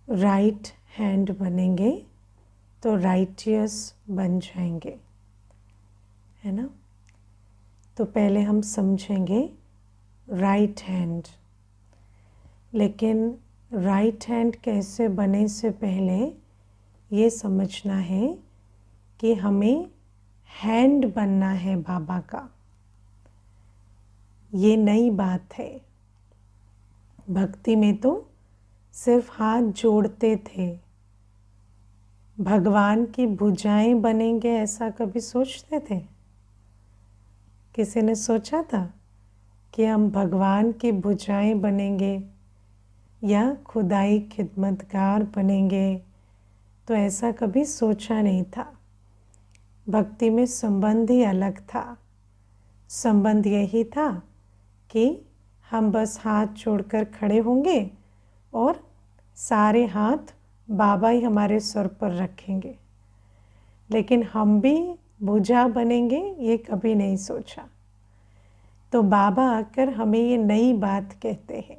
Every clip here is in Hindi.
राइट हैंड बनेंगे तो राइटियस बन जाएंगे, है ना। तो पहले हम समझेंगे राइट हैंड, लेकिन राइट हैंड कैसे बने से पहले ये समझना है कि हमें हैंड बनना है बाबा का। ये नई बात है। भक्ति में तो सिर्फ हाथ जोड़ते थे। भगवान की भुजाएं बनेंगे ऐसा कभी सोचते थे? किसी ने सोचा था कि हम भगवान की भुजाएं बनेंगे या खुदाई खिदमतगार बनेंगे? तो ऐसा कभी सोचा नहीं था। भक्ति में संबंध ही अलग था। संबंध यही था कि हम बस हाथ जोड़कर खड़े होंगे और सारे हाथ बाबा ही हमारे सर पर रखेंगे, लेकिन हम भी भुजा बनेंगे ये कभी नहीं सोचा। तो बाबा आकर हमें ये नई बात कहते हैं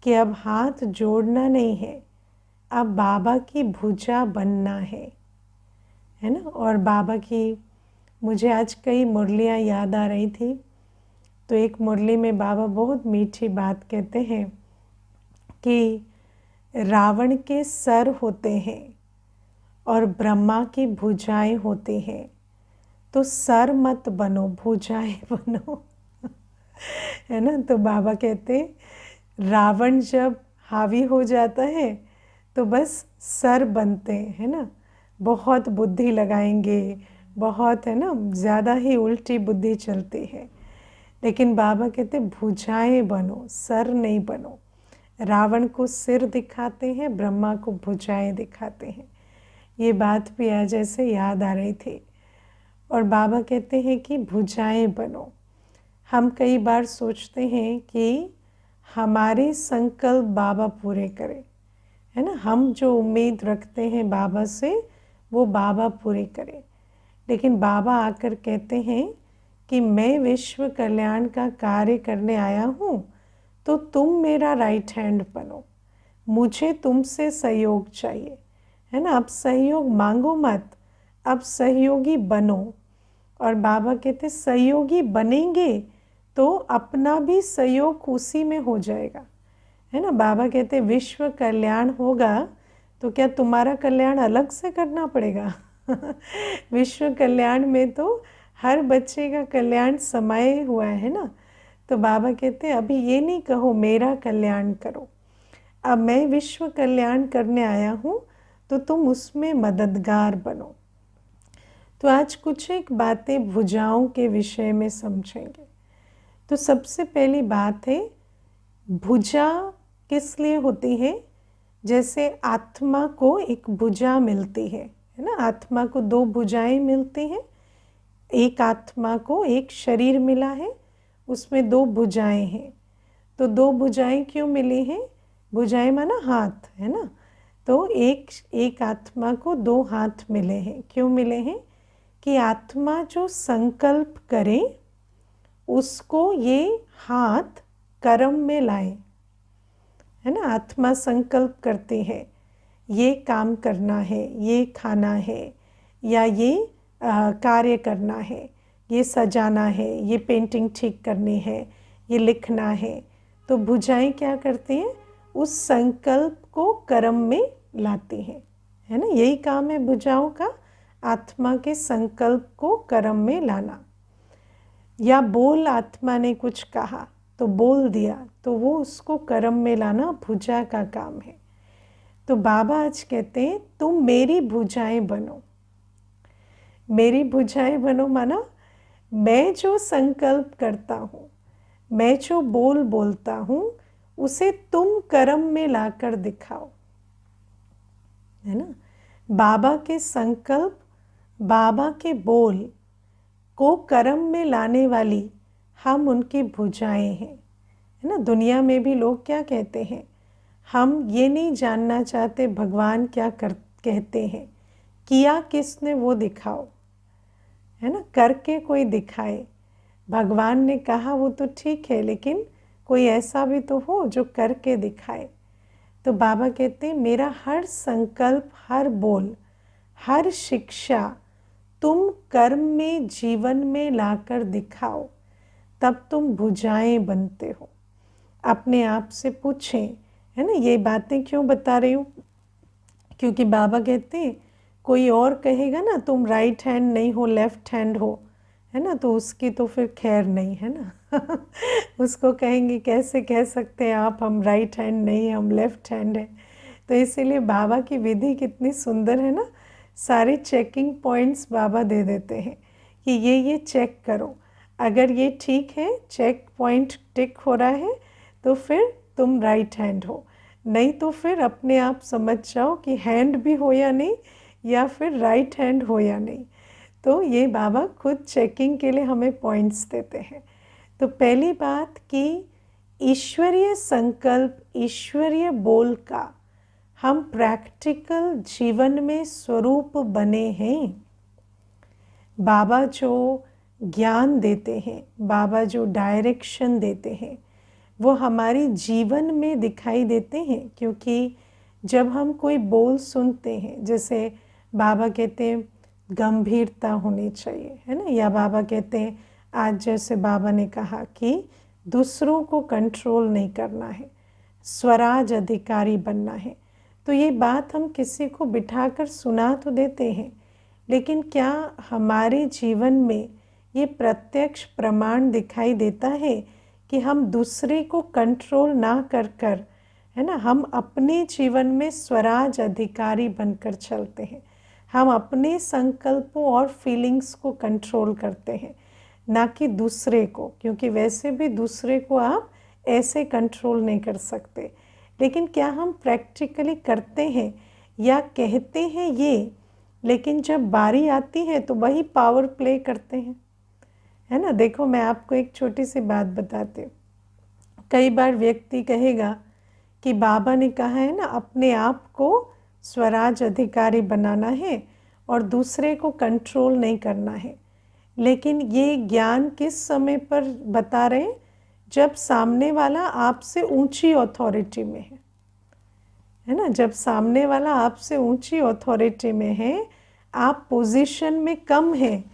कि अब हाथ जोड़ना नहीं है, अब बाबा की भुजा बनना है ना। और बाबा की मुझे आज कई मुरलियाँ याद आ रही थी। तो एक मुरली में बाबा बहुत मीठी बात कहते हैं कि रावण के सर होते हैं और ब्रह्मा की भुजाएं होती हैं, तो सर मत बनो, भुजाएं बनो है ना। तो बाबा कहते रावण जब हावी हो जाता है तो बस सर बनते हैं ना, बहुत बुद्धि लगाएंगे, बहुत है ना, ज़्यादा ही उल्टी बुद्धि चलती है। लेकिन बाबा कहते भुजाएं बनो, सर नहीं बनो। रावण को सिर दिखाते हैं, ब्रह्मा को भुजाएं दिखाते हैं। ये बात भी आज ऐसे याद आ रही थी। और बाबा कहते हैं कि भुजाएं बनो। हम कई बार सोचते हैं कि हमारे संकल्प बाबा पूरे करें, है ना। हम जो उम्मीद रखते हैं बाबा से वो बाबा पूरे करें। लेकिन बाबा आकर कहते हैं कि मैं विश्व कल्याण का कार्य करने आया हूँ, तो तुम मेरा राइट हैंड बनो। मुझे तुमसे सहयोग चाहिए, है ना। अब सहयोग मांगो मत, अब सहयोगी बनो। और बाबा कहते सहयोगी बनेंगे तो अपना भी सहयोग उसी में हो जाएगा, है ना। बाबा कहते विश्व कल्याण होगा तो क्या तुम्हारा कल्याण अलग से करना पड़ेगा? विश्व कल्याण में तो हर बच्चे का कल्याण समाये हुआ है ना। तो बाबा कहते अभी ये नहीं कहो मेरा कल्याण करो, अब मैं विश्व कल्याण करने आया हूँ तो तुम उसमें मददगार बनो। तो आज कुछ एक बातें भुजाओं के विषय में समझेंगे। तो सबसे पहली बात है, भुजा किस लिए होती है? जैसे आत्मा को एक भुजा मिलती है ना। आत्मा को दो भुजाएं मिलती हैं। एक आत्मा को एक शरीर मिला है, उसमें दो भुजाएं हैं। तो दो भुजाएं क्यों मिली हैं? भुजाएं माना हाथ, है ना। तो एक आत्मा को दो हाथ मिले हैं। क्यों मिले हैं? कि आत्मा जो संकल्प करे उसको ये हाथ कर्म में लाए, है ना। आत्मा संकल्प करती है ये काम करना है, ये खाना है, या ये कार्य करना है, ये सजाना है, ये पेंटिंग ठीक करनी है, ये लिखना है। तो भुजाएं क्या करती हैं? उस संकल्प को कर्म में लाती हैं, है ना। यही काम है भुजाओं का, आत्मा के संकल्प को कर्म में लाना। या बोल आत्मा ने कुछ कहा तो बोल दिया, तो वो उसको कर्म में लाना भुजा का काम है। तो बाबा आज कहते हैं तुम मेरी भुजाएं बनो। मेरी भुजाएं बनो माना मैं जो संकल्प करता हूँ, मैं जो बोल बोलता हूँ, उसे तुम कर्म में लाकर दिखाओ, है ना। बाबा के संकल्प, बाबा के बोल को कर्म में लाने वाली हम उनकी भुजाएं हैं, है ना। दुनिया में भी लोग क्या कहते हैं? हम ये नहीं जानना चाहते भगवान क्या कहते हैं, किया किसने वो दिखाओ, है ना। करके कोई दिखाए। भगवान ने कहा वो तो ठीक है, लेकिन कोई ऐसा भी तो हो जो करके दिखाए। तो बाबा कहते हैं मेरा हर संकल्प, हर बोल, हर शिक्षा तुम कर्म में, जीवन में लाकर दिखाओ, तब तुम भुजाएं बनते हो। अपने आप से पूछें, है ना, ये बातें क्यों बता रही हूँ? क्योंकि बाबा कहते हैं कोई और कहेगा ना तुम राइट हैंड नहीं हो, लेफ्ट हैंड हो, है ना, तो उसकी तो फिर खैर नहीं, है ना। उसको कहेंगे कैसे कह सकते हैं आप हम राइट हैंड नहीं, हम लेफ्ट हैंड हैं। तो इसीलिए बाबा की विधि कितनी सुंदर है ना, सारे चेकिंग पॉइंट्स बाबा दे देते हैं कि ये चेक करो, अगर ये ठीक है, चेक पॉइंट टिक हो रहा है, तो फिर तुम राइट हैंड हो, नहीं तो फिर अपने आप समझ जाओ कि हैंड भी हो या नहीं, या फिर राइट हैंड हो या नहीं। तो ये बाबा खुद चेकिंग के लिए हमें पॉइंट्स देते हैं। तो पहली बात कि ईश्वरीय संकल्प, ईश्वरीय बोल का हम प्रैक्टिकल जीवन में स्वरूप बने हैं। बाबा जो ज्ञान देते हैं, बाबा जो डायरेक्शन देते हैं, वो हमारे जीवन में दिखाई देते हैं। क्योंकि जब हम कोई बोल सुनते हैं, जैसे बाबा कहते हैं गंभीरता होनी चाहिए, है ना, या बाबा कहते हैं आज जैसे बाबा ने कहा कि दूसरों को कंट्रोल नहीं करना है, स्वराज अधिकारी बनना है। तो ये बात हम किसी को बिठाकर सुना तो देते हैं, लेकिन क्या हमारे जीवन में ये प्रत्यक्ष प्रमाण दिखाई देता है कि हम दूसरे को कंट्रोल ना कर, है ना, हम अपने जीवन में स्वराज अधिकारी बनकर चलते हैं। हम अपने संकल्पों और फीलिंग्स को कंट्रोल करते हैं, ना कि दूसरे को, क्योंकि वैसे भी दूसरे को आप ऐसे कंट्रोल नहीं कर सकते। लेकिन क्या हम प्रैक्टिकली करते हैं या कहते हैं ये, लेकिन जब बारी आती है तो वही पावर प्ले करते हैं, है ना। देखो मैं आपको एक छोटी सी बात बताती हूँ। कई बार व्यक्ति कहेगा कि बाबा ने कहा है ना अपने आप को स्वराज अधिकारी बनाना है और दूसरे को कंट्रोल नहीं करना है। लेकिन ये ज्ञान किस समय पर बता रहे हैं? जब सामने वाला आपसे ऊंची अथॉरिटी में है ना, जब सामने वाला आपसे ऊंची अथॉरिटी में है, आप पोजीशन में कम हैं,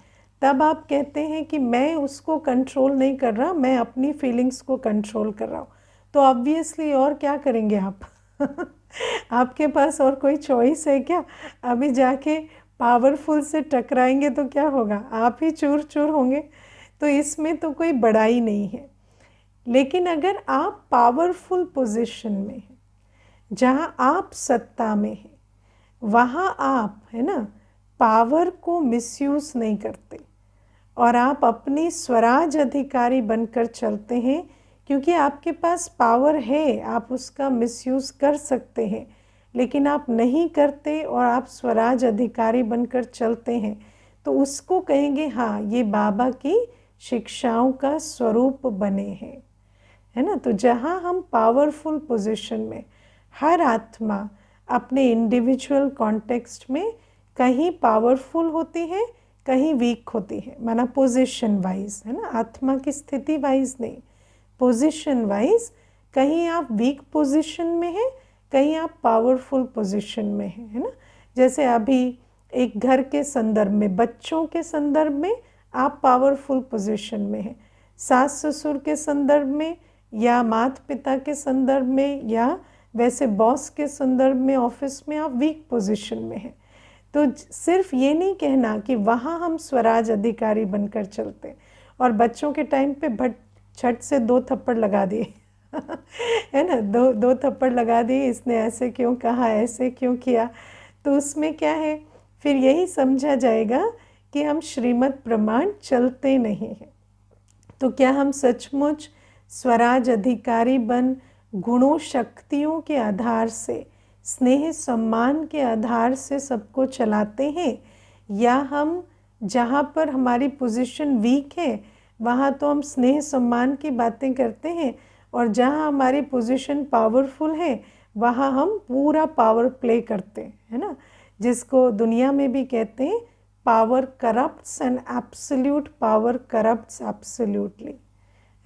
तब आप कहते हैं कि मैं उसको कंट्रोल नहीं कर रहा, मैं अपनी फीलिंग्स को कंट्रोल कर रहा हूँ। तो ऑब्वियसली और क्या करेंगे आप? आपके पास और कोई चॉइस है क्या? अभी जाके पावरफुल से टकराएंगे तो क्या होगा? आप ही चूर चूर होंगे। तो इसमें तो कोई बड़ाई नहीं है। लेकिन अगर आप पावरफुल पोजीशन में हैं, जहाँ आप सत्ता में हैं, वहाँ आप, है ना, पावर को मिसयूज़ नहीं करते और आप अपनी स्वराज अधिकारी बनकर चलते हैं, क्योंकि आपके पास पावर है, आप उसका मिसयूज़ कर सकते हैं, लेकिन आप नहीं करते और आप स्वराज अधिकारी बनकर चलते हैं, तो उसको कहेंगे हाँ ये बाबा की शिक्षाओं का स्वरूप बने हैं, है ना। तो जहाँ हम पावरफुल पोजीशन में, हर आत्मा अपने इंडिविजुअल कॉन्टेक्स्ट में कहीं पावरफुल होती है, कहीं वीक होती है, माना पोजीशन वाइज, है ना, आत्मा की स्थिति वाइज नहीं, पोजीशन वाइज। कहीं आप वीक पोजीशन में हैं, कहीं आप पावरफुल पोजीशन में हैं, है ना। जैसे अभी एक घर के संदर्भ में, बच्चों के संदर्भ में आप पावरफुल पोजीशन में हैं, सास ससुर के संदर्भ में या माता पिता के संदर्भ में या वैसे बॉस के संदर्भ में, ऑफिस में आप वीक पोजीशन में हैं। तो सिर्फ ये नहीं कहना कि वहाँ हम स्वराज अधिकारी बनकर चलते और बच्चों के टाइम पे भट छट से 2 थप्पड़ लगा दिए है ना, दो थप्पड़ लगा दिए, इसने ऐसे क्यों कहा, ऐसे क्यों किया। तो उसमें क्या है, फिर यही समझा जाएगा कि हम श्रीमद् प्रमाण चलते नहीं हैं। तो क्या हम सचमुच स्वराज अधिकारी बन गुणों शक्तियों के आधार से, स्नेह सम्मान के आधार से सबको चलाते हैं, या हम जहाँ पर हमारी पोजीशन वीक है वहाँ तो हम स्नेह सम्मान की बातें करते हैं, और जहाँ हमारी पोजीशन पावरफुल है वहाँ हम पूरा पावर प्ले करते हैं, है ना। जिसको दुनिया में भी कहते हैं power corrupts and absolute power corrupts absolutely,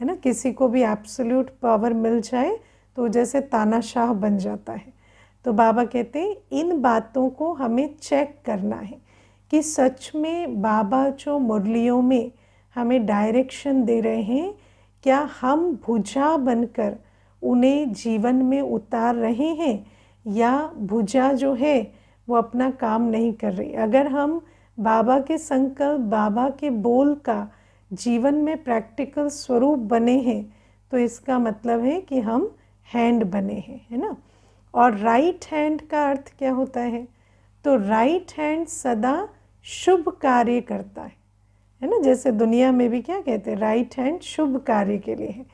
है ना। किसी को भी एब्सोल्यूट पावर मिल जाए तो जैसे तानाशाह बन जाता है, तो बाबा कहते हैं इन बातों को हमें चेक करना है कि सच में बाबा जो मुरलियों में हमें डायरेक्शन दे रहे हैं, क्या हम भुजा बनकर उन्हें जीवन में उतार रहे हैं या भुजा जो है वो अपना काम नहीं कर रही। अगर हम बाबा के संकल्प, बाबा के बोल का जीवन में प्रैक्टिकल स्वरूप बने हैं तो इसका मतलब है कि हम हैंड बने हैं, है ना। और राइट हैंड का अर्थ क्या होता है? तो राइट हैंड सदा शुभ कार्य करता है ना। जैसे दुनिया में भी क्या कहते हैं, राइट हैंड शुभ कार्य के लिए है।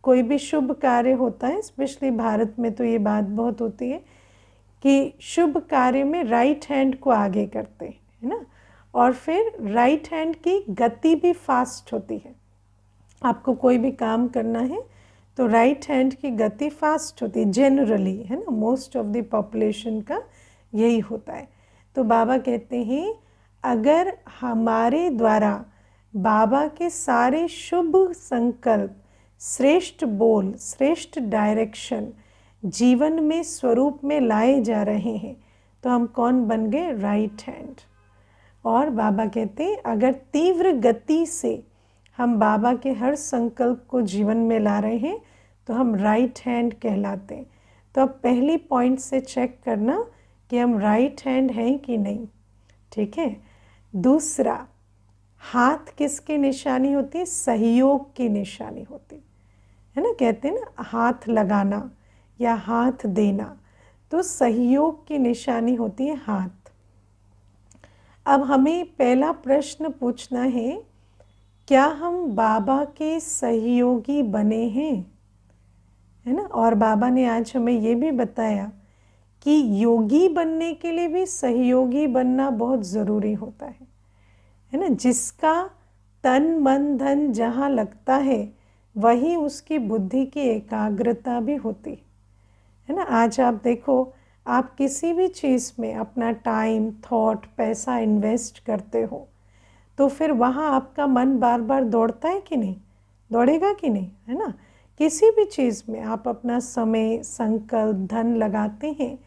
कोई भी शुभ कार्य होता है, स्पेशली भारत में तो ये बात बहुत होती है कि शुभ कार्य में राइट हैंड को आगे करते हैं, है ना। और फिर राइट हैंड की गति भी फास्ट होती है। आपको कोई भी काम करना है तो राइट हैंड की गति फास्ट होती है जनरली, है ना। मोस्ट ऑफ द पॉपुलेशन का यही होता है। तो बाबा कहते हैं अगर हमारे द्वारा बाबा के सारे शुभ संकल्प, श्रेष्ठ बोल, श्रेष्ठ डायरेक्शन जीवन में स्वरूप में लाए जा रहे हैं तो हम कौन बन गए? Right hand. और बाबा कहते हैं अगर तीव्र गति से हम बाबा के हर संकल्प को जीवन में ला रहे हैं तो हम राइट हैंड कहलाते हैं। तो अब पहली पॉइंट से चेक करना कि हम राइट हैंड हैं कि नहीं, ठीक है। दूसरा, हाथ किसकी निशानी होती है? सहयोग की निशानी होती है ना। कहते हैं ना हाथ लगाना या हाथ देना, तो सहयोग की निशानी होती है हाथ। अब हमें पहला प्रश्न पूछना है, क्या हम बाबा के सहयोगी बने हैं, है ना। और बाबा ने आज हमें ये भी बताया कि योगी बनने के लिए भी सहयोगी बनना बहुत ज़रूरी होता है ना। जिसका तन मन धन जहाँ लगता है वही उसकी बुद्धि की एकाग्रता भी होती है ना। आज आप देखो, आप किसी भी चीज़ में अपना टाइम, थॉट, पैसा इन्वेस्ट करते हो तो फिर वहाँ आपका मन बार बार दौड़ता है कि नहीं? दौड़ेगा कि नहीं, है ना। किसी भी चीज़ में आप अपना समय, संकल्प, धन लगाते हैं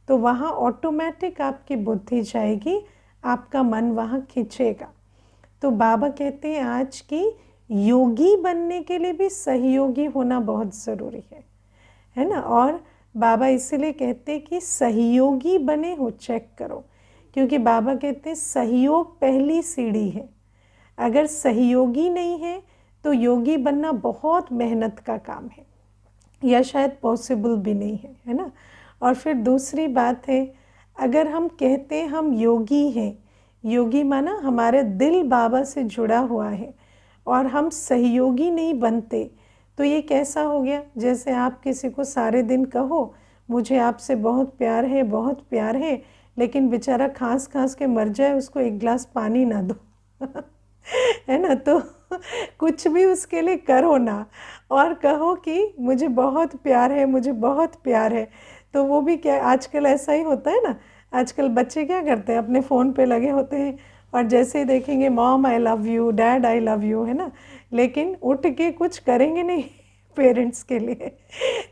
तो वहाँ ऑटोमेटिक आपकी बुद्धि जाएगी, आपका मन वहाँ खींचेगा। तो बाबा कहते हैं आज की योगी बनने के लिए भी सहयोगी होना बहुत ज़रूरी है ना। और बाबा इसीलिए कहते हैं कि सहयोगी बने हो, चेक करो, क्योंकि बाबा कहते हैं सहयोग पहली सीढ़ी है। अगर सहयोगी नहीं है तो योगी बनना बहुत मेहनत का काम है या शायद पॉसिबल भी नहीं है ना। और फिर दूसरी बात है, अगर हम कहते हैं हम योगी हैं, योगी माना हमारे दिल बाबा से जुड़ा हुआ है, और हम सहयोगी नहीं बनते तो ये कैसा हो गया? जैसे आप किसी को सारे दिन कहो मुझे आपसे बहुत प्यार है, बहुत प्यार है, लेकिन बेचारा खांस खांस के मर जाए, उसको एक गिलास पानी ना दो है ना। तो कुछ भी उसके लिए करो ना, और कहो कि मुझे बहुत प्यार है, मुझे बहुत प्यार है। तो वो भी क्या, आजकल ऐसा ही होता है ना। आजकल बच्चे क्या करते हैं, अपने फ़ोन पे लगे होते हैं और जैसे ही देखेंगे mom I love you, dad I love you, है ना, लेकिन उठ के कुछ करेंगे नहीं पेरेंट्स के लिए।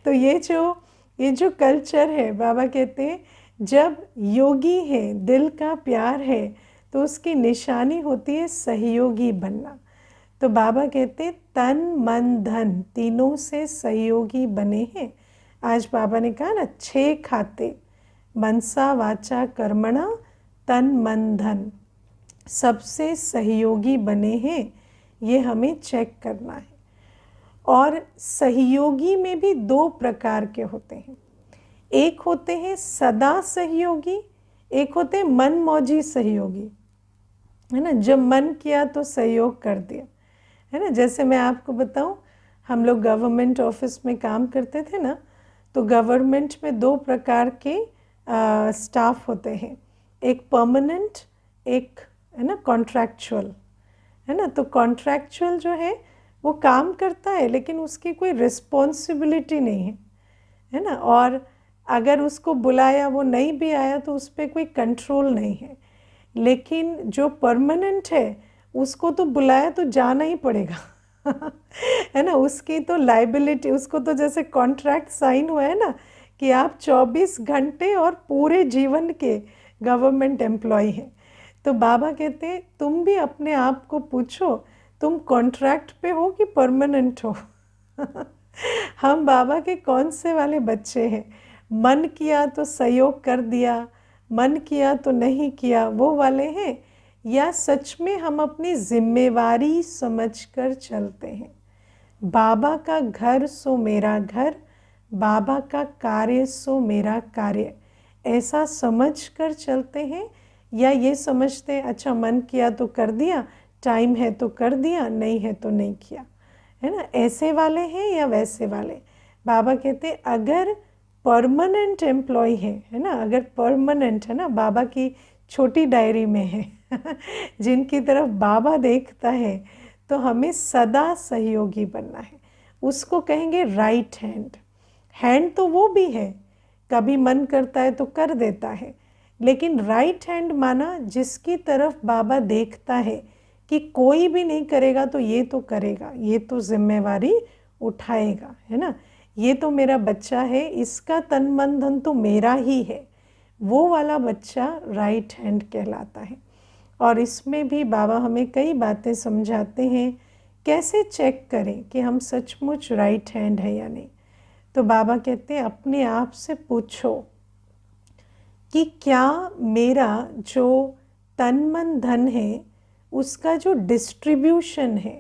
तो ये जो कल्चर है, बाबा कहते हैं जब योगी है, दिल का प्यार है, तो उसकी निशानी होती है सहयोगी बनना। तो बाबा कहते हैं तन मन धन तीनों से सहयोगी बने हैं। आज बाबा ने कहा ना 6 खाते, मनसा वाचा कर्मणा तन मन धन, सबसे सहयोगी बने हैं, ये हमें चेक करना है। और सहयोगी में भी 2 प्रकार के होते हैं। एक होते हैं सदा सहयोगी, एक होते हैं मनमौजी सहयोगी, है ना। जब मन किया तो सहयोग कर दिया, है ना। जैसे मैं आपको बताऊं, हम लोग गवर्नमेंट ऑफिस में काम करते थे ना, तो गवर्नमेंट में 2 प्रकार के स्टाफ होते हैं, एक परमानेंट, एक है ना कॉन्ट्रैक्चुअल, है ना। तो कॉन्ट्रैक्चुअल जो है वो काम करता है लेकिन उसकी कोई रिस्पॉन्सिबिलिटी नहीं है ना। और अगर उसको बुलाया वो नहीं भी आया तो उस पर कोई कंट्रोल नहीं है। लेकिन जो परमानेंट है उसको तो बुलाया तो जाना ही पड़ेगा है ना। उसकी तो लाइबिलिटी, उसको तो जैसे कॉन्ट्रैक्ट साइन हुआ है ना कि आप 24 घंटे और पूरे जीवन के गवर्नमेंट एम्प्लॉय हैं। तो बाबा कहते हैं तुम भी अपने आप को पूछो तुम कॉन्ट्रैक्ट पे हो कि परमानेंट हो। हम बाबा के कौन से वाले बच्चे हैं? मन किया तो सहयोग कर दिया, मन किया तो नहीं किया, वो वाले हैं, या सच में हम अपनी जिम्मेवारी समझकर चलते हैं? बाबा का घर सो मेरा घर, बाबा का कार्य सो मेरा कार्य, ऐसा समझ कर चलते हैं? या ये समझते हैं अच्छा मन किया तो कर दिया, टाइम है तो कर दिया, नहीं है तो नहीं किया, है ना? ऐसे वाले हैं या वैसे वाले? बाबा कहते हैं अगर परमानेंट एम्प्लॉय है ना, अगर परमानेंट है ना, बाबा की छोटी डायरी में है जिनकी तरफ बाबा देखता है, तो हमें सदा सहयोगी बनना है। उसको कहेंगे राइट हैंड। हैंड तो वो भी है, कभी मन करता है तो कर देता है, लेकिन राइट हैंड माना जिसकी तरफ बाबा देखता है कि कोई भी नहीं करेगा तो ये तो करेगा, ये तो जिम्मेवारी उठाएगा, है ना, ये तो मेरा बच्चा है, इसका तन मन धन तो मेरा ही है, वो वाला बच्चा राइट हैंड कहलाता है। और इसमें भी बाबा हमें कई बातें समझाते हैं, कैसे चेक करें कि हम सचमुच राइट हैंड है या नहीं। तो बाबा कहते हैं अपने आप से पूछो कि क्या मेरा जो तन मन धन है उसका जो डिस्ट्रीब्यूशन है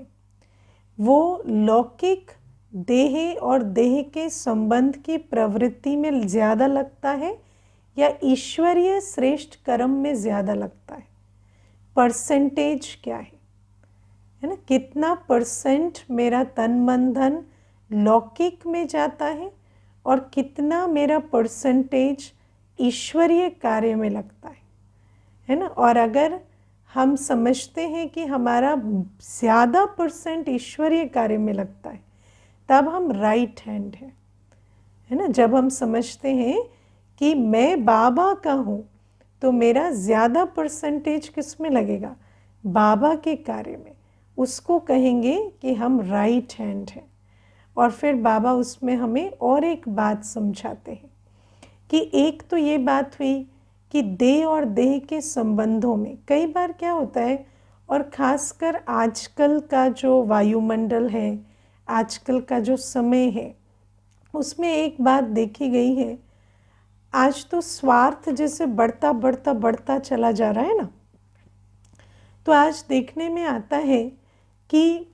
वो लौकिक देह और देह के संबंध की प्रवृत्ति में ज़्यादा लगता है या ईश्वरीय श्रेष्ठ कर्म में ज़्यादा लगता है? परसेंटेज क्या है ना, कितना परसेंट मेरा तन मन धन लौकिक में जाता है और कितना मेरा परसेंटेज ईश्वरीय कार्य में लगता है ना? और अगर हम समझते हैं कि हमारा ज़्यादा परसेंट ईश्वरीय कार्य में लगता है, तब हम राइट हैंड है ना? जब हम समझते हैं कि मैं बाबा का हूँ, तो मेरा ज़्यादा परसेंटेज किस में लगेगा? बाबा के कार्य में। उसको कहेंगे कि हम राइट हैंड हैं। और फिर बाबा उसमें हमें और एक बात समझाते हैं कि एक तो ये बात हुई कि देह और देह के संबंधों में कई बार क्या होता है, और ख़ासकर आजकल का जो वायुमंडल है, आजकल का जो समय है, उसमें एक बात देखी गई है, आज तो स्वार्थ जैसे बढ़ता बढ़ता बढ़ता चला जा रहा है ना। तो आज देखने में आता है कि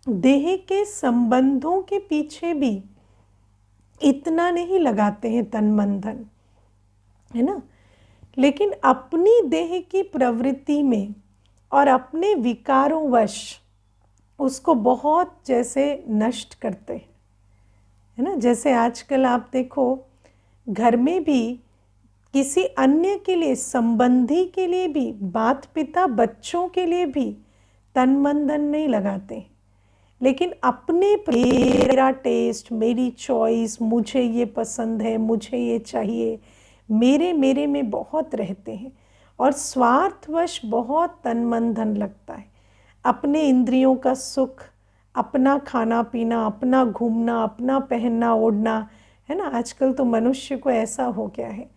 देह के संबंधों के पीछे भी इतना नहीं लगाते हैं तन मन धन, है ना, लेकिन अपनी देह की प्रवृत्ति में और अपने विकारों वश उसको बहुत जैसे नष्ट करते हैं, है ना। जैसे आजकल आप देखो घर में भी किसी अन्य के लिए, संबंधी के लिए भी, माता पिता बच्चों के लिए भी तन मन धन नहीं लगाते हैं, लेकिन अपने मेरा टेस्ट, मेरी चॉइस, मुझे ये पसंद है, मुझे ये चाहिए, मेरे मेरे में बहुत रहते हैं और स्वार्थवश बहुत तन मन धन लगता है। अपने इंद्रियों का सुख, अपना खाना पीना, अपना घूमना, अपना पहनना ओढ़ना, है ना। आजकल तो मनुष्य को ऐसा हो गया है।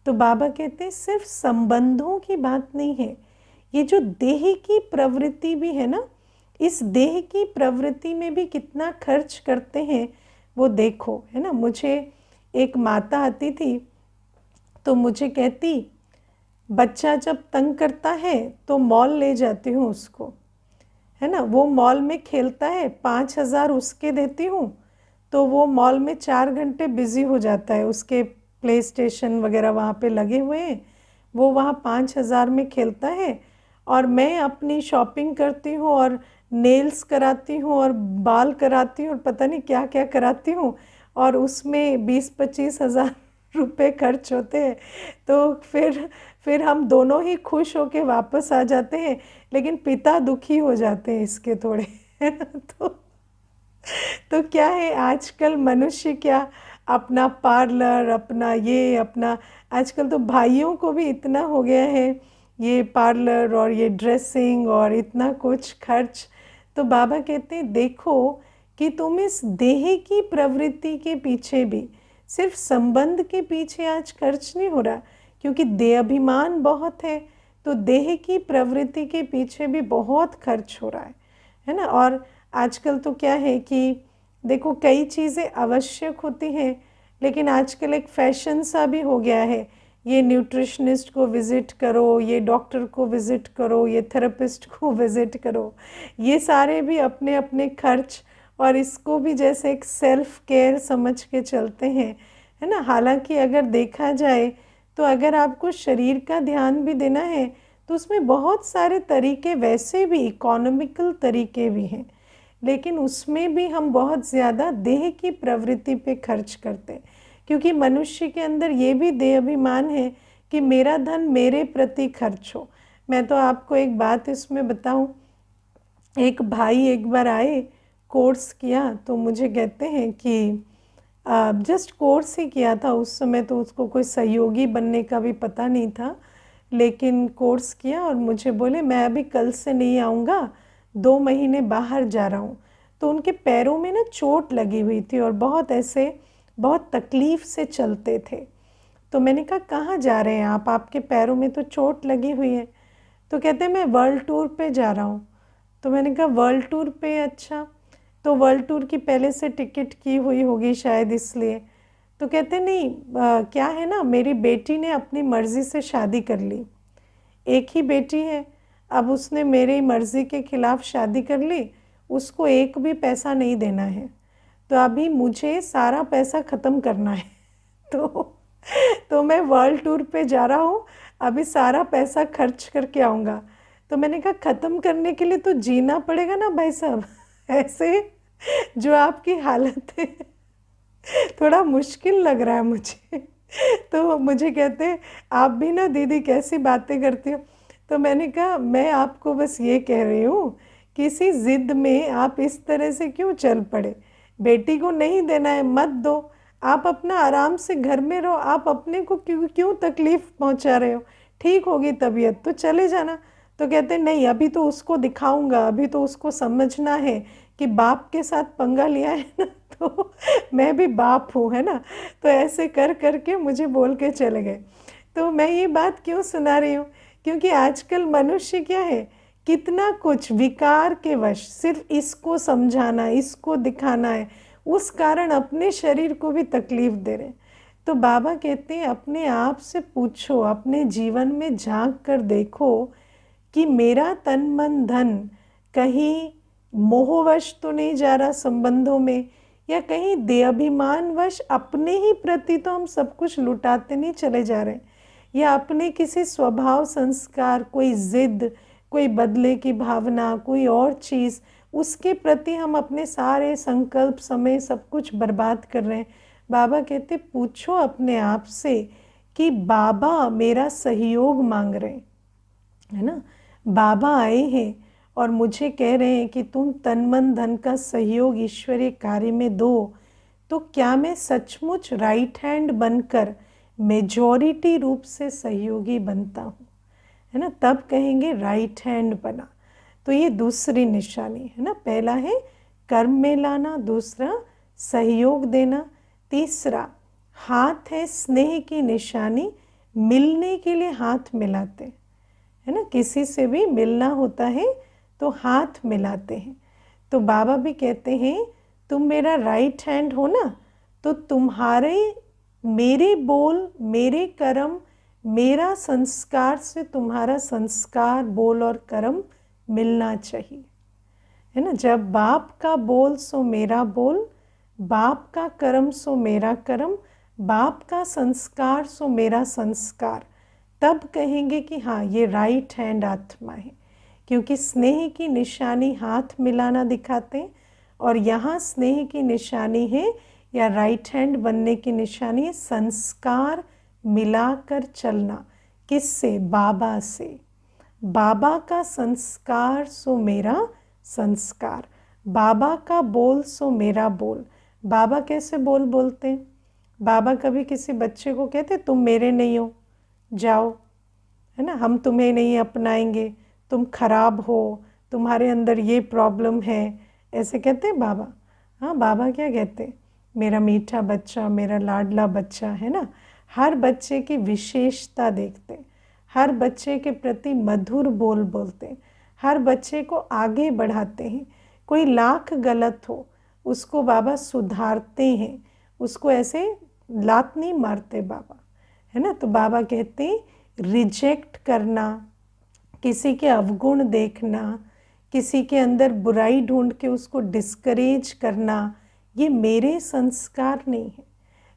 तो बाबा कहते हैं सिर्फ संबंधों की बात नहीं है, ये जो देह की प्रवृत्ति भी है ना, इस देह की प्रवृत्ति में भी कितना खर्च करते हैं वो देखो, है ना। मुझे एक माता आती थी तो मुझे कहती, बच्चा जब तंग करता है तो मॉल ले जाती हूँ उसको, है ना। वो मॉल में खेलता है, 5,000 उसके देती हूँ, तो वो मॉल में 4 घंटे बिजी हो जाता है, उसके प्ले स्टेशन वगैरह वहाँ पे लगे हुए हैं, वो वहाँ 5,000 में खेलता है और मैं अपनी शॉपिंग करती हूँ और नेल्स कराती हूँ और बाल कराती हूँ और पता नहीं क्या क्या कराती हूँ, और उसमें 20-25 हज़ार रुपये खर्च होते हैं। तो फिर हम दोनों ही खुश होके वापस आ जाते हैं, लेकिन पिता दुखी हो जाते हैं इसके थोड़े तो क्या है, आजकल मनुष्य क्या अपना पार्लर, अपना ये, अपना आजकल तो भाइयों को भी इतना हो गया है ये पार्लर और ये ड्रेसिंग और इतना कुछ खर्च। तो बाबा कहते हैं देखो कि तुम इस देह की प्रवृत्ति के पीछे भी सिर्फ संबंध के पीछे आज खर्च नहीं हो रहा, क्योंकि देह अभिमान बहुत है, तो देह की प्रवृत्ति के पीछे भी बहुत खर्च हो रहा है ना। और आजकल तो क्या है कि देखो, कई चीज़ें आवश्यक होती हैं, लेकिन आजकल एक फैशन सा भी हो गया है, ये न्यूट्रिशनिस्ट को विज़िट करो, ये डॉक्टर को विज़िट करो, ये थेरेपिस्ट को विज़िट करो, ये सारे भी अपने अपने खर्च, और इसको भी जैसे एक सेल्फ केयर समझ के चलते हैं, है ना। हालांकि अगर देखा जाए तो अगर आपको शरीर का ध्यान भी देना है तो उसमें बहुत सारे तरीके, वैसे भी इकोनॉमिकल तरीके भी हैं, लेकिन उसमें भी हम बहुत ज़्यादा देह की प्रवृत्ति पे खर्च करते हैं, क्योंकि मनुष्य के अंदर ये भी देह अभिमान है कि मेरा धन मेरे प्रति खर्च हो। मैं तो आपको एक बात इसमें बताऊं, एक भाई एक बार आए, कोर्स किया, तो मुझे कहते हैं कि जस्ट कोर्स ही किया था, उस समय तो उसको कोई सहयोगी बनने का भी पता नहीं था, लेकिन कोर्स किया और मुझे बोले मैं अभी कल से नहीं आऊँगा, 2 महीने बाहर जा रहा हूँ। तो उनके पैरों में ना चोट लगी हुई थी और बहुत ऐसे बहुत तकलीफ़ से चलते थे। तो मैंने कहा कहाँ जा रहे हैं आप, आपके पैरों में तो चोट लगी हुई है। तो कहते हैं मैं वर्ल्ड टूर पे जा रहा हूँ। तो मैंने कहा वर्ल्ड टूर पे, अच्छा, तो वर्ल्ड टूर की पहले से टिकट की हुई होगी शायद इसलिए। तो कहते नहीं, क्या है ना, मेरी बेटी ने अपनी मर्ज़ी से शादी कर ली, एक ही बेटी है, अब उसने मेरी मर्ज़ी के ख़िलाफ़ शादी कर ली, उसको एक भी पैसा नहीं देना है, तो अभी मुझे सारा पैसा ख़त्म करना है। तो मैं वर्ल्ड टूर पे जा रहा हूँ, अभी सारा पैसा खर्च करके आऊँगा। तो मैंने कहा ख़त्म करने के लिए तो जीना पड़ेगा ना भाई साहब, ऐसे जो आपकी हालत है थोड़ा मुश्किल लग रहा है मुझे। तो मुझे कहते हैं आप भी ना दीदी कैसी बातें करती हो। तो मैंने कहा मैं आपको बस ये कह रही हूँ, किसी ज़िद में आप इस तरह से क्यों चल पड़े, बेटी को नहीं देना है मत दो, आप अपना आराम से घर में रहो, आप अपने को क्यों क्यों तकलीफ़ पहुँचा रहे हो, ठीक होगी तबीयत तो चले जाना। तो कहते नहीं अभी तो उसको दिखाऊंगा, अभी तो उसको समझना है कि बाप के साथ पंगा लिया है ना, तो मैं भी बाप हूँ, है ना। तो ऐसे कर करके मुझे बोल के चले गए। तो मैं ये बात क्यों सुना रही हूँ, क्योंकि आजकल मनुष्य क्या है, कितना कुछ विकार के वश, सिर्फ इसको समझाना, इसको दिखाना है, उस कारण अपने शरीर को भी तकलीफ दे रहे हैं। तो बाबा कहते हैं अपने आप से पूछो, अपने जीवन में झांक कर देखो कि मेरा तन मन धन कहीं मोहवश तो नहीं जा रहा संबंधों में, या कहीं देहाभिमानवश अपने ही प्रति तो हम सब कुछ लुटाते नहीं चले जा रहे, या अपने किसी स्वभाव संस्कार, कोई जिद, कोई बदले की भावना, कोई और चीज़, उसके प्रति हम अपने सारे संकल्प, समय, सब कुछ बर्बाद कर रहे हैं। बाबा कहते पूछो अपने आप से कि बाबा मेरा सहयोग मांग रहे हैं, है ना। बाबा आए हैं और मुझे कह रहे हैं कि तुम तन मन धन का सहयोग ईश्वरीय कार्य में दो, तो क्या मैं सचमुच राइट हैंड बनकर मेजॉरिटी रूप से सहयोगी बनता हूँ, है ना। तब कहेंगे राइट हैंड बना। तो ये दूसरी निशानी है ना, पहला है कर्म में लाना, दूसरा सहयोग देना, तीसरा हाथ है स्नेह की निशानी, मिलने के लिए हाथ मिलाते, है ना, किसी से भी मिलना होता है तो हाथ मिलाते हैं। तो बाबा भी कहते हैं तुम मेरा राइट हैंड हो ना, तो तुम्हारे मेरे बोल, मेरे कर्म, मेरा संस्कार से तुम्हारा संस्कार, बोल और कर्म मिलना चाहिए, है ना। जब बाप का बोल सो मेरा बोल, बाप का कर्म सो मेरा कर्म, बाप का संस्कार सो मेरा संस्कार, तब कहेंगे कि हाँ ये राइट हैंड आत्मा है, क्योंकि स्नेह की निशानी हाथ मिलाना दिखाते हैं, और यहाँ स्नेह की निशानी है या राइट हैंड बनने की निशानी है संस्कार मिलाकर चलना। किससे? बाबा से। बाबा का संस्कार सो मेरा संस्कार, बाबा का बोल सो मेरा बोल। बाबा कैसे बोल बोलते हैं? बाबा कभी किसी बच्चे को कहते तुम मेरे नहीं हो, जाओ, है ना, हम तुम्हें नहीं अपनाएंगे, तुम खराब हो, तुम्हारे अंदर ये प्रॉब्लम है, ऐसे कहते हैं बाबा? हाँ, बाबा क्या कहते हैं? मेरा मीठा बच्चा, मेरा लाडला बच्चा, है ना। हर बच्चे की विशेषता देखते, हर बच्चे के प्रति मधुर बोल बोलते, हर बच्चे को आगे बढ़ाते हैं। कोई लाख गलत हो उसको बाबा सुधारते हैं, उसको ऐसे लात नहीं मारते बाबा, है ना। तो बाबा कहते हैं रिजेक्ट करना, किसी के अवगुण देखना, किसी के अंदर बुराई ढूंढ के उसको डिस्करेज करना, ये मेरे संस्कार नहीं है।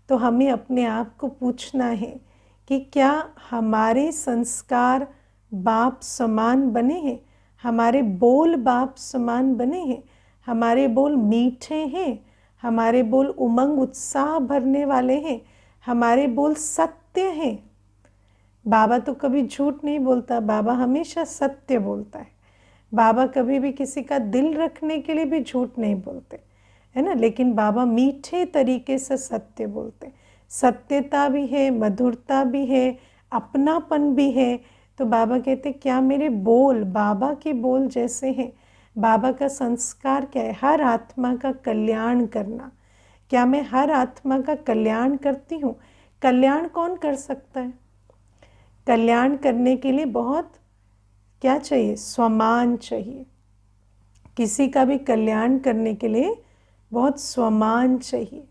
तो हमें अपने आप को पूछना है कि क्या हमारे संस्कार बाप समान बने हैं, हमारे बोल बाप समान बने हैं, हमारे बोल मीठे हैं, हमारे बोल उमंग उत्साह भरने वाले हैं, हमारे बोल सत्य हैं। बाबा तो कभी झूठ नहीं बोलता, बाबा हमेशा सत्य बोलता है। बाबा कभी भी किसी का दिल रखने के लिए भी झूठ नहीं बोलते, है ना। लेकिन बाबा मीठे तरीके से सत्य बोलते, सत्यता भी है, मधुरता भी है, अपनापन भी है। तो बाबा कहते क्या मेरे बोल बाबा के बोल जैसे हैं। बाबा का संस्कार क्या है? हर आत्मा का कल्याण करना। क्या मैं हर आत्मा का कल्याण करती हूँ? कल्याण कौन कर सकता है? कल्याण करने के लिए बहुत क्या चाहिए? स्वमान चाहिए। किसी का भी कल्याण करने के लिए बहुत स्वमान चाहिए,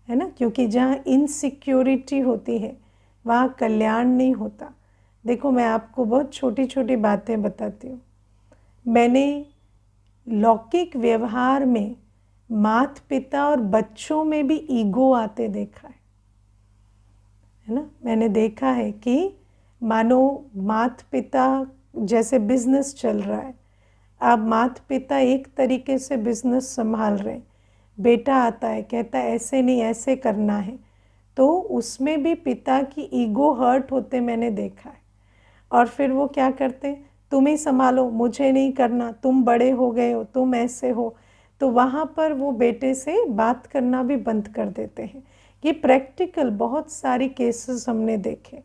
है ना। क्योंकि जहाँ इनसिक्योरिटी होती है वहाँ कल्याण नहीं होता। देखो मैं आपको बहुत छोटी छोटी बातें बताती हूँ। मैंने लौकिक व्यवहार में माता पिता और बच्चों में भी ईगो आते देखा है ना। मैंने देखा है कि मानो माता पिता जैसे बिजनेस चल रहा है, अब माता पिता एक तरीके से बिजनेस संभाल रहे हैं, बेटा आता है कहता है ऐसे नहीं ऐसे करना है, तो उसमें भी पिता की ईगो हर्ट होते मैंने देखा है। और फिर वो क्या करते, तुम ही संभालो, मुझे नहीं करना, तुम बड़े हो गए हो, तुम ऐसे हो। तो वहाँ पर वो बेटे से बात करना भी बंद कर देते हैं। ये प्रैक्टिकल बहुत सारी केसेस हमने देखे,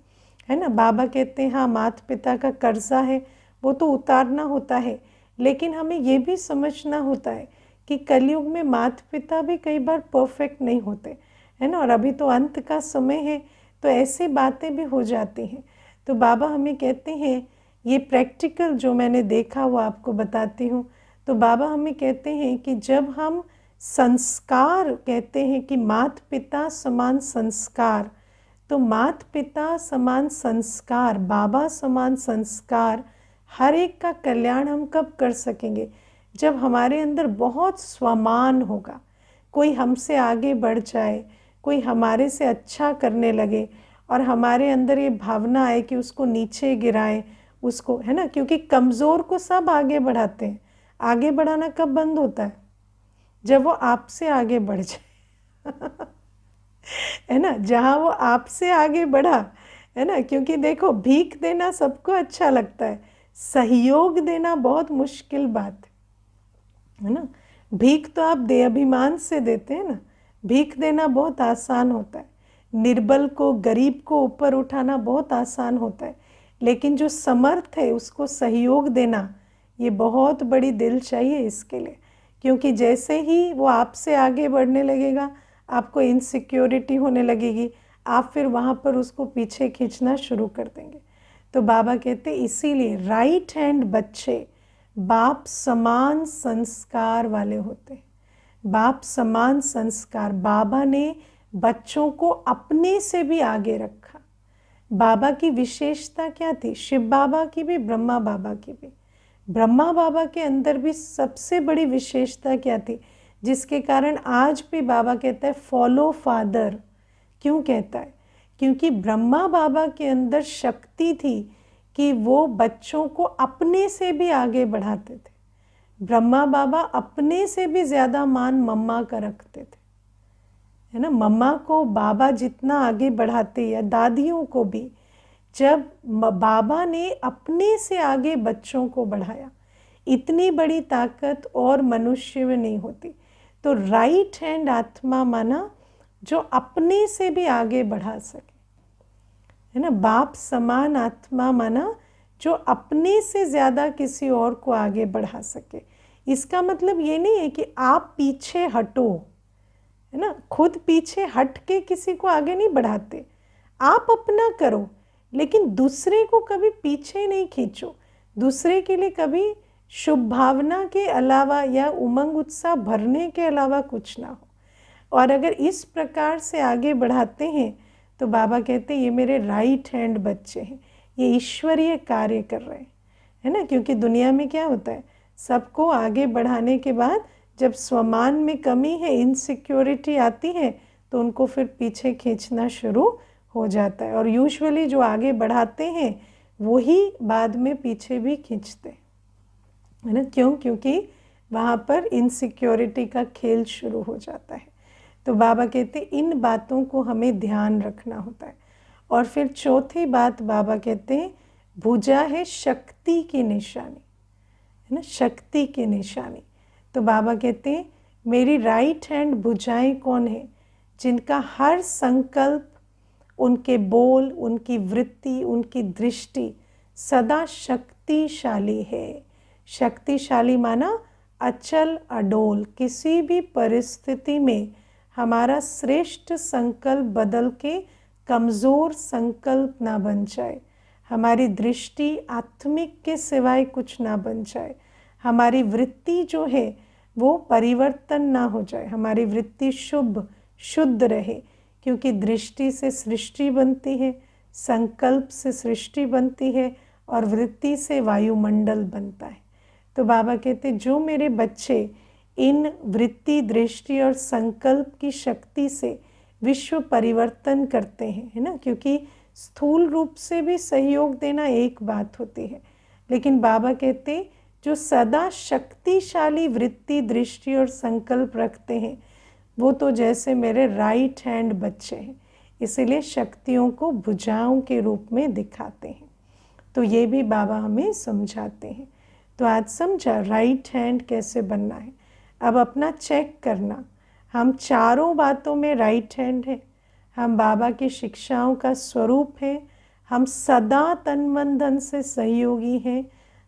है ना। बाबा कहते हैं हाँ माता पिता का कर्जा है वो तो उतारना होता है, लेकिन हमें ये भी समझना होता है कि कलयुग में माता पिता भी कई बार परफेक्ट नहीं होते, है ना। और अभी तो अंत का समय है, तो ऐसी बातें भी हो जाती हैं। तो बाबा हमें कहते हैं, ये प्रैक्टिकल जो मैंने देखा वो आपको बताती हूँ। तो बाबा हमें कहते हैं कि जब हम संस्कार कहते हैं कि माता पिता समान संस्कार, तो माता पिता समान संस्कार, बाबा समान संस्कार, हर एक का कल्याण हम कब कर सकेंगे? जब हमारे अंदर बहुत स्वमान होगा। कोई हमसे आगे बढ़ जाए, कोई हमारे से अच्छा करने लगे और हमारे अंदर ये भावना आए कि उसको नीचे गिराएं उसको, है ना। क्योंकि कमज़ोर को सब आगे बढ़ाते हैं। आगे बढ़ाना कब बंद होता है? जब वो आपसे आगे बढ़ जाए है ना। जहाँ वो आपसे आगे बढ़ा, है ना। क्योंकि देखो भीख देना सबको अच्छा लगता है, सहयोग देना बहुत मुश्किल बात है ना। भीख तो आप दे अभिमान से देते हैं ना, भीख देना बहुत आसान होता है। निर्बल को, गरीब को ऊपर उठाना बहुत आसान होता है, लेकिन जो समर्थ है उसको सहयोग देना ये बहुत बड़ी दिल चाहिए इसके लिए। क्योंकि जैसे ही वो आपसे आगे बढ़ने लगेगा आपको इनसिक्योरिटी होने लगेगी, आप फिर वहाँ पर उसको पीछे खींचना शुरू कर देंगे। तो बाबा कहते इसीलिए राइट हैंड बच्चे बाप समान संस्कार वाले होते हैं। बाप समान संस्कार, बाबा ने बच्चों को अपने से भी आगे रखा। बाबा की विशेषता क्या थी? शिव बाबा की भी, ब्रह्मा बाबा की भी। ब्रह्मा बाबा के अंदर भी सबसे बड़ी विशेषता क्या थी, जिसके कारण आज भी बाबा कहता है फॉलो फादर। क्यों कहता है? क्योंकि ब्रह्मा बाबा के अंदर शक्ति थी कि वो बच्चों को अपने से भी आगे बढ़ाते थे। ब्रह्मा बाबा अपने से भी ज़्यादा मान मम्मा का रखते थे, है ना। मम्मा को बाबा जितना आगे बढ़ाते, या दादियों को भी, जब बाबा ने अपने से आगे बच्चों को बढ़ाया, इतनी बड़ी ताकत और मनुष्य में नहीं होती। तो राइट हैंड आत्मा माना जो अपने से भी आगे बढ़ा सके, है ना। बाप समान आत्मा माना जो अपने से ज़्यादा किसी और को आगे बढ़ा सके। इसका मतलब ये नहीं है कि आप पीछे हटो, है ना। खुद पीछे हट के किसी को आगे नहीं बढ़ाते, आप अपना करो, लेकिन दूसरे को कभी पीछे नहीं खींचो। दूसरे के लिए कभी शुभ भावना के अलावा या उमंग उत्साह भरने के अलावा कुछ ना हो। और अगर इस प्रकार से आगे बढ़ाते हैं तो बाबा कहते हैं ये मेरे राइट हैंड बच्चे हैं, ये ईश्वरीय कार्य कर रहे हैं, है ना। क्योंकि दुनिया में क्या होता है, सबको आगे बढ़ाने के बाद जब स्वमान में कमी है, इनसिक्योरिटी आती है, तो उनको फिर पीछे खींचना शुरू हो जाता है। और यूजुअली जो आगे बढ़ाते हैं वही बाद में पीछे भी खींचते हैं, है ना। क्यों? क्योंकि वहाँ पर इनसिक्योरिटी का खेल शुरू हो जाता है। तो बाबा कहते इन बातों को हमें ध्यान रखना होता है। और फिर चौथी बात बाबा कहते हैं भुजा है शक्ति की निशानी, है ना, शक्ति की निशानी। तो बाबा कहते हैं मेरी राइट हैंड भुजाएं कौन है? जिनका हर संकल्प, उनके बोल, उनकी वृत्ति, उनकी दृष्टि सदा शक्तिशाली है। शक्तिशाली माना अचल अडोल, किसी भी परिस्थिति में हमारा श्रेष्ठ संकल्प बदल के कमज़ोर संकल्प ना बन जाए, हमारी दृष्टि आत्मिक के सिवाय कुछ ना बन जाए, हमारी वृत्ति जो है वो परिवर्तन ना हो जाए, हमारी वृत्ति शुभ शुद्ध रहे। क्योंकि दृष्टि से सृष्टि बनती है, संकल्प से सृष्टि बनती है, और वृत्ति से वायुमंडल बनता है। तो बाबा कहते जो मेरे बच्चे इन वृत्ति, दृष्टि और संकल्प की शक्ति से विश्व परिवर्तन करते हैं, है ना। क्योंकि स्थूल रूप से भी सहयोग देना एक बात होती है, लेकिन बाबा कहते जो सदा शक्तिशाली वृत्ति, दृष्टि और संकल्प रखते हैं वो तो जैसे मेरे राइट हैंड बच्चे हैं, इसीलिए शक्तियों को भुजाओं के रूप में दिखाते हैं। तो ये भी बाबा हमें समझाते हैं। तो आज समझा राइट हैंड कैसे बनना है। अब अपना चेक करना, हम चारों बातों में राइट हैंड है, हम बाबा की शिक्षाओं का स्वरूप है, हम सदा तन मन धन से सहयोगी हैं,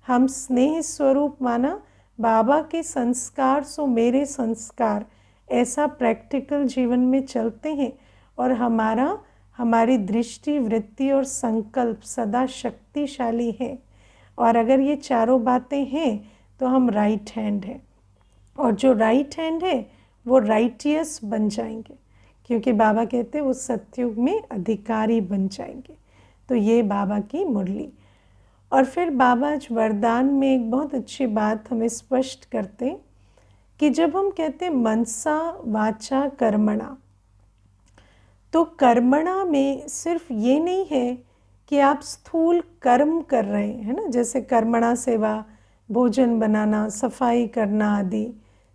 हम स्नेह स्वरूप माना बाबा के संस्कार सो मेरे संस्कार, ऐसा प्रैक्टिकल जीवन में चलते हैं, और हमारी दृष्टि, वृत्ति और संकल्प सदा शक्तिशाली है। और अगर ये चारों बातें हैं तो हम राइट हैंड हैं, और जो राइट हैंड है वो राइटियस बन जाएंगे, क्योंकि बाबा कहते हैं वो सतयुग में अधिकारी बन जाएंगे। तो ये बाबा की मुरली। और फिर बाबा आज वरदान में एक बहुत अच्छी बात हमें स्पष्ट करते हैं कि जब हम कहते हैं मनसा वाचा कर्मणा, तो कर्मणा में सिर्फ ये नहीं है कि आप स्थूल कर्म कर रहे हैं, है ना, जैसे कर्मणा सेवा, भोजन बनाना, सफाई करना आदि,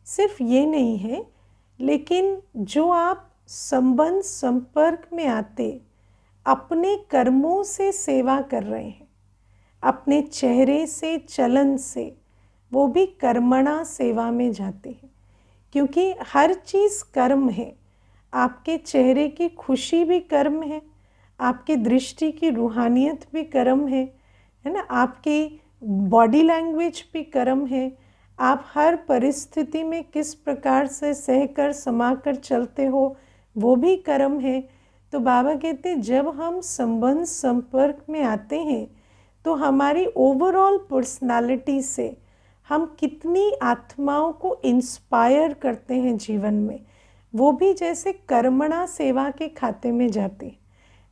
सिर्फ ये नहीं है, लेकिन जो आप संबंध संपर्क में आते अपने कर्मों से सेवा कर रहे हैं, अपने चेहरे से, चलन से, वो भी कर्मणा सेवा में जाते हैं। क्योंकि हर चीज़ कर्म है, आपके चेहरे की खुशी भी कर्म है, आपकी दृष्टि की रूहानियत भी कर्म है ना, आपकी बॉडी लैंग्वेज भी कर्म है, आप हर परिस्थिति में किस प्रकार से सहकर समाकर चलते हो वो भी कर्म है। तो बाबा कहते हैं जब हम संबंध संपर्क में आते हैं तो हमारी ओवरऑल पर्सनालिटी से हम कितनी आत्माओं को इंस्पायर करते हैं जीवन में, वो भी जैसे कर्मणा सेवा के खाते में जाते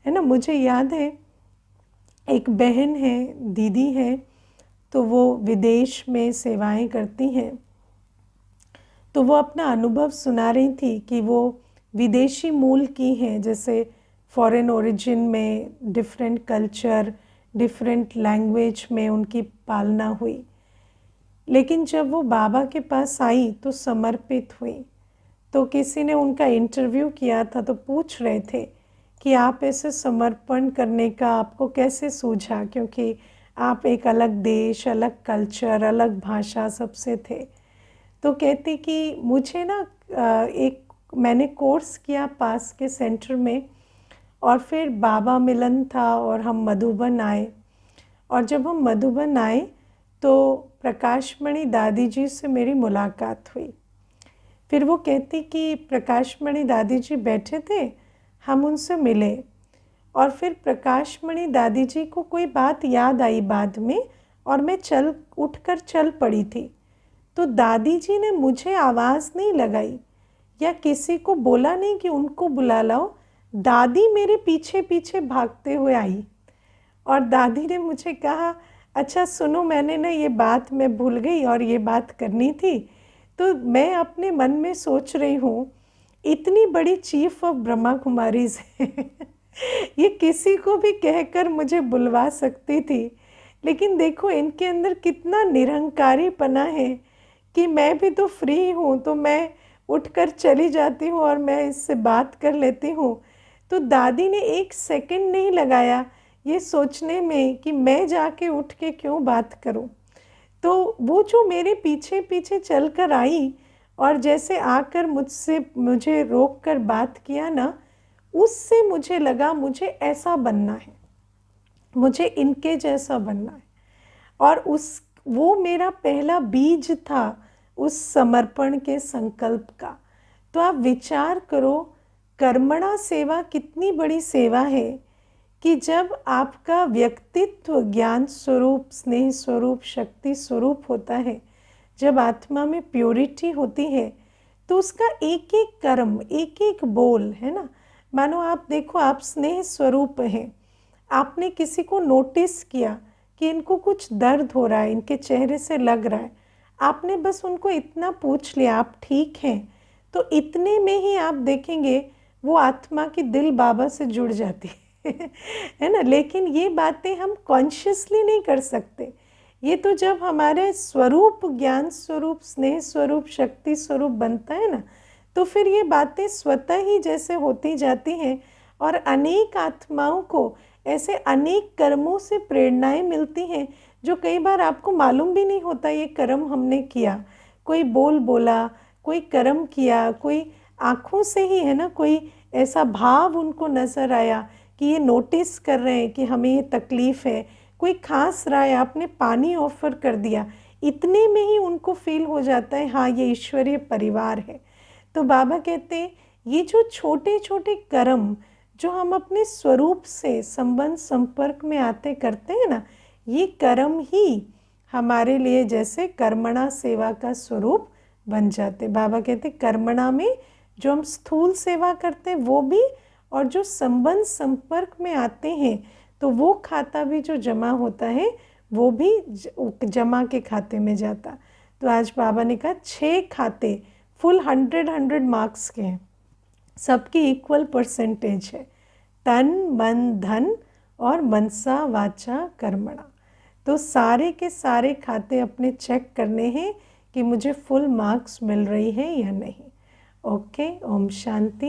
है ना। मुझे याद है एक बहन है, दीदी है, तो वो विदेश में सेवाएं करती हैं, तो वो अपना अनुभव सुना रही थी कि वो विदेशी मूल की हैं, जैसे फॉरेन ओरिजिन में डिफरेंट कल्चर, डिफरेंट लैंग्वेज में उनकी पालना हुई, लेकिन जब वो बाबा के पास आई तो समर्पित हुई। तो किसी ने उनका इंटरव्यू किया था तो पूछ रहे थे कि आप ऐसे समर्पण करने का आपको कैसे सूझा, क्योंकि आप एक अलग देश, अलग कल्चर, अलग भाषा सबसे थे। तो कहती कि मुझे ना मैंने कोर्स किया पास के सेंटर में, और फिर बाबा मिलन था और हम मधुबन आए, और जब हम मधुबन आए तो प्रकाशमणि दादी जी से मेरी मुलाकात हुई। फिर वो कहती कि प्रकाशमणि दादी जी बैठे थे, हम उनसे मिले, और फिर प्रकाशमणि दादी जी को कोई बात याद आई बाद में, और मैं उठकर चल पड़ी थी। तो दादी जी ने मुझे आवाज़ नहीं लगाई या किसी को बोला नहीं कि उनको बुला लाओ, दादी मेरे पीछे पीछे भागते हुए आई और दादी ने मुझे कहा, अच्छा सुनो, मैंने ना ये बात मैं भूल गई और ये बात करनी थी। तो मैं अपने मन में सोच रही हूँ, इतनी बड़ी चीफ ऑफ ब्रह्मा कुमारीज है ये किसी को भी कहकर मुझे बुलवा सकती थी, लेकिन देखो इनके अंदर कितना निरहंकारीपना है कि मैं भी तो फ्री हूँ, तो मैं उठकर चली जाती हूँ और मैं इससे बात कर लेती हूँ। तो दादी ने एक सेकंड नहीं लगाया ये सोचने में कि मैं जाके उठ के क्यों बात करूँ। तो वो जो मेरे पीछे पीछे चल कर आई और जैसे आकर मुझे रोक कर बात किया ना, उससे मुझे लगा मुझे ऐसा बनना है, मुझे इनके जैसा बनना है। और वो मेरा पहला बीज था उस समर्पण के संकल्प का। तो आप विचार करो, कर्मणा सेवा कितनी बड़ी सेवा है कि जब आपका व्यक्तित्व ज्ञान स्वरूप, स्नेह स्वरूप, शक्ति स्वरूप होता है, जब आत्मा में प्योरिटी होती है, तो उसका एक एक कर्म, एक एक बोल है ना, मानो आप देखो आप स्नेह स्वरूप हैं, आपने किसी को नोटिस किया कि इनको कुछ दर्द हो रहा है, इनके चेहरे से लग रहा है, आपने बस उनको इतना पूछ लिया आप ठीक हैं, तो इतने में ही आप देखेंगे वो आत्मा की दिल बाबा से जुड़ जाती है ना। लेकिन ये बातें हम कॉन्शियसली नहीं कर सकते, ये तो जब हमारे स्वरूप, ज्ञान स्वरूप, स्नेह स्वरूप, शक्ति स्वरूप बनता है ना, तो फिर ये बातें स्वतः ही जैसे होती जाती हैं और अनेक आत्माओं को ऐसे अनेक कर्मों से प्रेरणाएं मिलती हैं जो कई बार आपको मालूम भी नहीं होता ये कर्म हमने किया। कोई बोल बोला, कोई कर्म किया, कोई आँखों से ही है ना, कोई ऐसा भाव उनको नज़र आया कि ये नोटिस कर रहे हैं कि हमें ये तकलीफ़ है, कोई खास रहा है, आपने पानी ऑफ़र कर दिया, इतने में ही उनको फील हो जाता है हाँ ये ईश्वरीय परिवार है। तो बाबा कहते हैं ये जो छोटे छोटे कर्म जो हम अपने स्वरूप से संबंध संपर्क में आते करते हैं ना, ये कर्म ही हमारे लिए जैसे कर्मणा सेवा का स्वरूप बन जाते। बाबा कहते कर्मणा में जो हम स्थूल सेवा करते हैं वो भी, और जो संबंध संपर्क में आते हैं तो वो खाता भी जो जमा होता है वो भी जमा के खाते में जाता। तो आज बाबा ने कहा 6 खाते फुल 100 मार्क्स के हैं, सबकी इक्वल परसेंटेज है, तन मन धन और मनसा वाचा कर्मणा। तो सारे के सारे खाते अपने चेक करने हैं कि मुझे फुल मार्क्स मिल रही है या नहीं। ओके, ओम शांति।